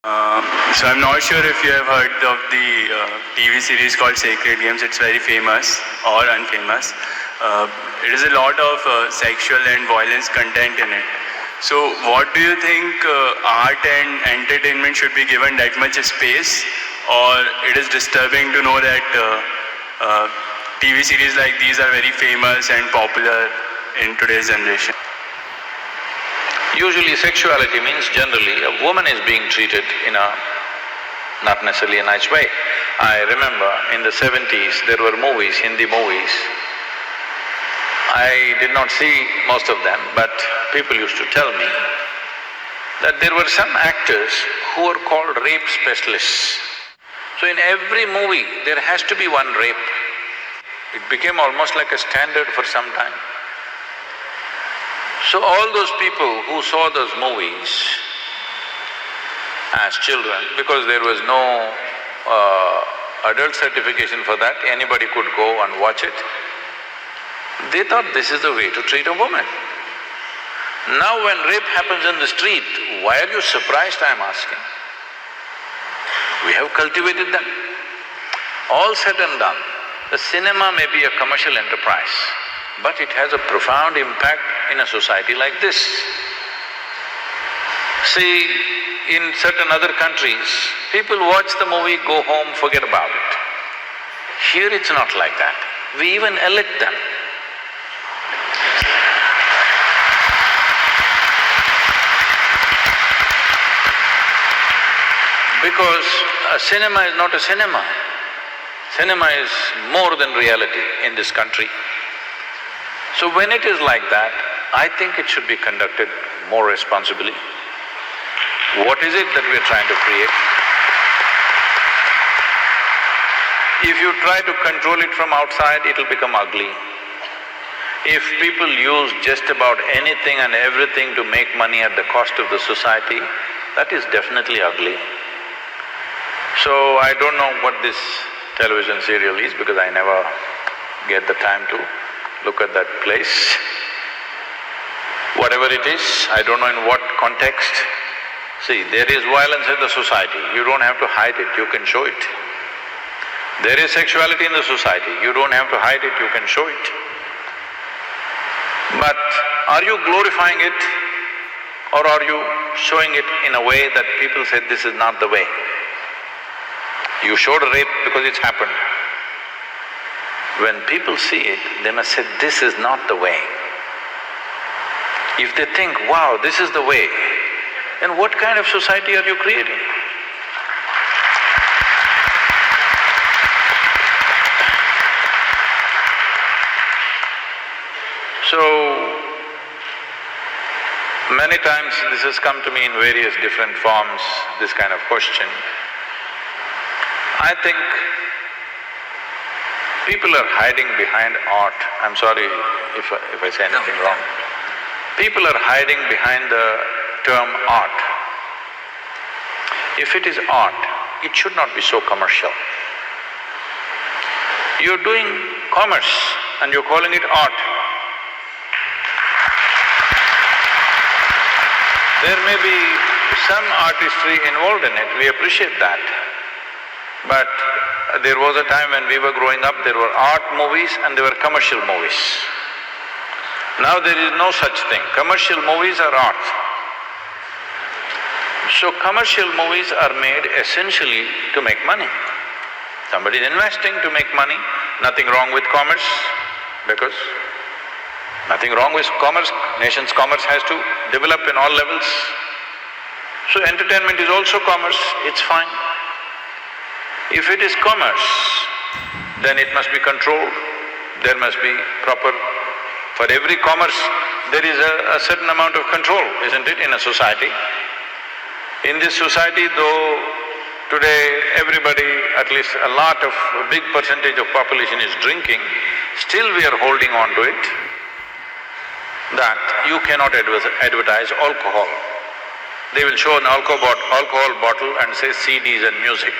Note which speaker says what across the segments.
Speaker 1: So I'm not sure if you have heard of the TV series called Sacred Games. It's very famous or unfamous. It is a lot of sexual and violence content in it. So what do you think art and entertainment should be given that much space, or it is disturbing to know that TV series like these are very famous and popular in today's generation?
Speaker 2: Usually sexuality means generally a woman is being treated in a not necessarily a nice way. I remember in the 70s there were movies, Hindi movies. I did not see most of them, but people used to tell me that there were some actors who were called rape specialists. So in every movie there has to be one rape. It became almost like a standard for some time. So all those people who saw those movies as children, because there was no adult certification for that, anybody could go and watch it, they thought this is the way to treat a woman. Now when rape happens in the street, why are you surprised, I'm asking? We have cultivated them. All said and done, the cinema may be a commercial enterprise, but it has a profound impact in a society like this. See, in certain other countries, people watch the movie, go home, forget about it. Here it's not like that. We even elect them. Because a cinema is not a cinema. Cinema is more than reality in this country. So when it is like that, I think it should be conducted more responsibly. What is it that we are trying to create? If you try to control it from outside, it'll become ugly. If people use just about anything and everything to make money at the cost of the society, that is definitely ugly. So I don't know what this television serial is because I never get the time to look at that place. Whatever it is, I don't know in what context. See, there is violence in the society, you don't have to hide it, you can show it. There is sexuality in the society, you don't have to hide it, you can show it. But are you glorifying it or are you showing it in a way that people say this is not the way? You showed a rape because it's happened. When people see it, they must say, this is not the way. If they think, wow, this is the way, then what kind of society are you creating? So, many times this has come to me in various different forms, this kind of question. I think people are hiding behind art. I'm sorry if I say anything wrong. People are hiding behind the term art. If it is art, it should not be so commercial. You're doing commerce and you're calling it art. There may be some artistry involved in it, we appreciate that. But there was a time when we were growing up, there were art movies and there were commercial movies. Now there is no such thing, commercial movies are art. So commercial movies are made essentially to make money. Somebody is investing to make money, nothing wrong with commerce, because nothing wrong with commerce, nation's commerce has to develop in all levels. So entertainment is also commerce, it's fine. If it is commerce, then it must be controlled, there must be proper… For every commerce, there is a certain amount of control, isn't it, in a society? In this society, though today everybody, at least a big percentage of population is drinking, still we are holding on to it, that you cannot advertise alcohol. They will show an alcohol bottle and say CDs and music.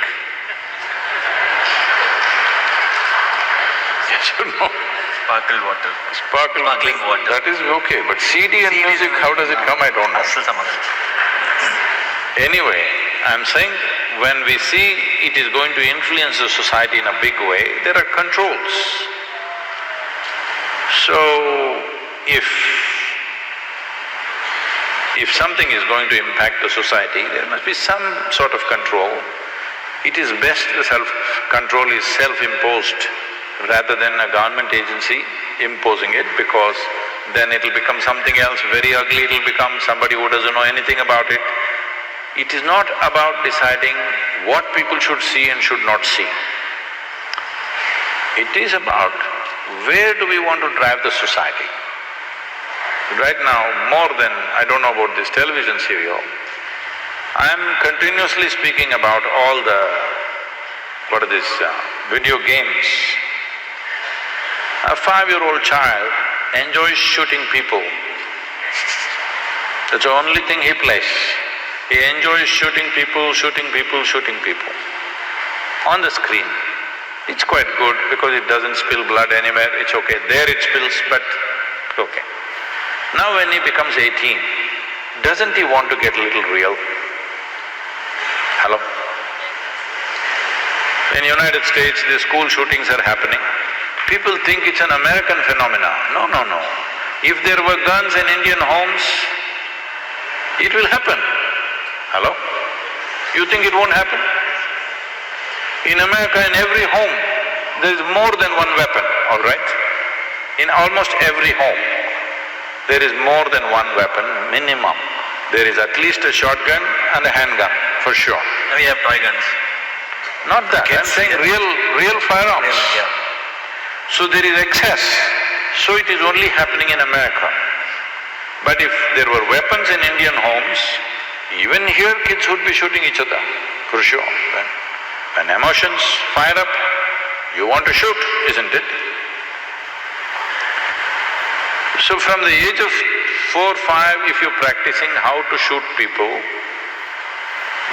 Speaker 2: You know.
Speaker 1: Sparkle water.
Speaker 2: Sparkling water. That is okay, but CD and music, how does it come, I don't know. Anyway, I'm saying when we see it is going to influence the society in a big way, there are controls. So, if something is going to impact the society, there must be some sort of control. It is best the self-control is self-imposed rather than a government agency imposing it, because then it'll become something else very ugly, it'll become somebody who doesn't know anything about it. It is not about deciding what people should see and should not see. It is about where do we want to drive the society. Right now, more than… I don't know about this television serial, I'm continuously speaking about all the… what are these… video games. A 5-year-old child enjoys shooting people. That's the only thing he plays. He enjoys shooting people, shooting people, shooting people. On the screen, it's quite good because it doesn't spill blood anywhere, it's okay. There it spills, but it's okay. Now when he becomes 18, doesn't he want to get a little real? Hello? In United States, the school shootings are happening. People think it's an American phenomena. No, no, no. If there were guns in Indian homes, it will happen. Hello? You think it won't happen? In America, in every home, there is more than one weapon, all right? In almost every home, there is more than one weapon, minimum. There is at least a shotgun and a handgun, for sure.
Speaker 3: We have toy guns.
Speaker 2: Not that, I'm saying real firearms.
Speaker 3: Yeah.
Speaker 2: So there is excess, so it is only happening in America. But if there were weapons in Indian homes, even here kids would be shooting each other, for sure. When emotions fire up, you want to shoot, isn't it? So from the age of 4, 5, if you're practicing how to shoot people,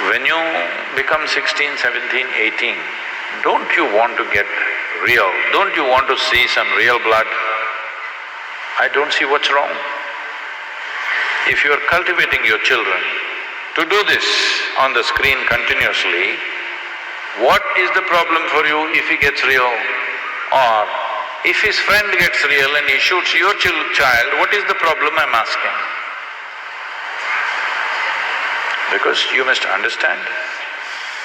Speaker 2: when you become 16, 17, 18, don't you want to get real? Don't you want to see some real blood? I don't see what's wrong. If you are cultivating your children to do this on the screen continuously, what is the problem for you if he gets real? Or if his friend gets real and he shoots your child, what is the problem, I'm asking? Because you must understand,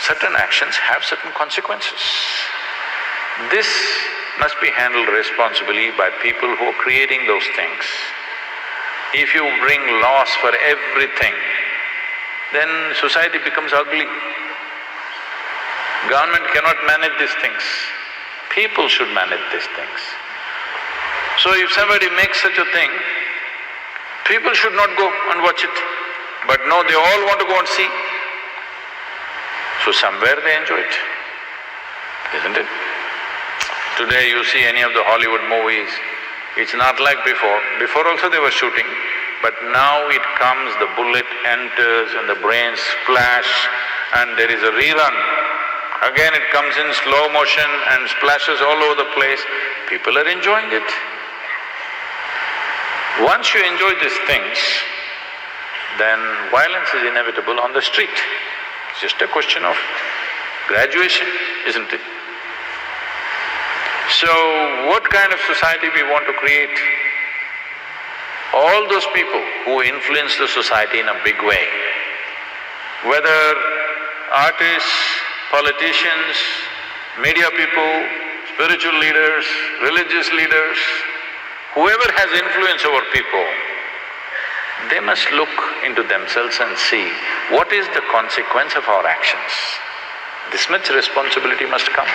Speaker 2: certain actions have certain consequences. This must be handled responsibly by people who are creating those things. If you bring laws for everything, then society becomes ugly. Government cannot manage these things. People should manage these things. So if somebody makes such a thing, people should not go and watch it. But no, they all want to go and see. So somewhere they enjoy it, isn't it? Today you see any of the Hollywood movies, it's not like before. Before also they were shooting, but now it comes, the bullet enters and the brains splash and there is a rerun. Again it comes in slow motion and splashes all over the place. People are enjoying it. Once you enjoy these things, then violence is inevitable on the street. It's just a question of graduation, isn't it? So, what kind of society we want to create? All those people who influence the society in a big way, whether artists, politicians, media people, spiritual leaders, religious leaders, whoever has influence over people, they must look into themselves and see what is the consequence of our actions. This much responsibility must come.